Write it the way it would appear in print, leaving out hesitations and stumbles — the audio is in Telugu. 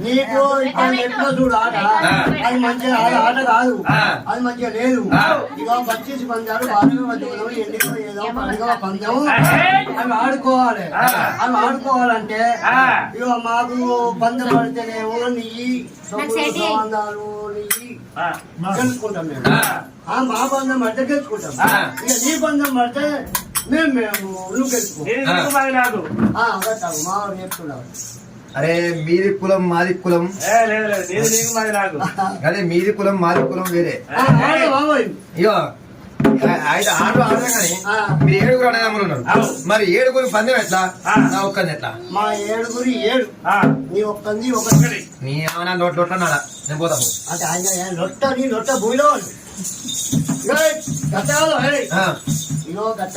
నీకు ఎట్లా చూడు ఆట అది మంచిగా ఆట కాదు, అది మంచిగా లేదు. ఇక 25 పందాలు బాగా మధ్యలో ఎన్నికలు ఏదో పండుగ పందెం అవి ఆడుకోవాలి. అవి ఆడుకోవాలంటే ఇక మాకు పందెం పడితేనేమో నెయ్యి సంబంధాలు నెయ్యి తెలుసుకుంటాం మేము. మా బంధం పడితే తెలుసుకుంటాం. ఇక నీ బంధం పడితే మేము నువ్వు తెలుసుకుంటాం. మా చెప్తున్నావు. అరే మీది కులం మాది కులం అదే మీది కులం మాది కులం వేరే. ఇగో అయితే ఆటలు ఆడదా కానీ మీరు 7 అన్నదమ్ములు ఉన్నారు. మరి 7 పందెం ఎట్లా? నా ఒక్కది ఎట్లా? మా 7 నీ ఒక్కది ఒకటి. నీ ఏమన్నా లొట్టన్నాడా? నేను పోతాము అంటే ఆయన లొట్ట భూమిలో ఇగో గట్ట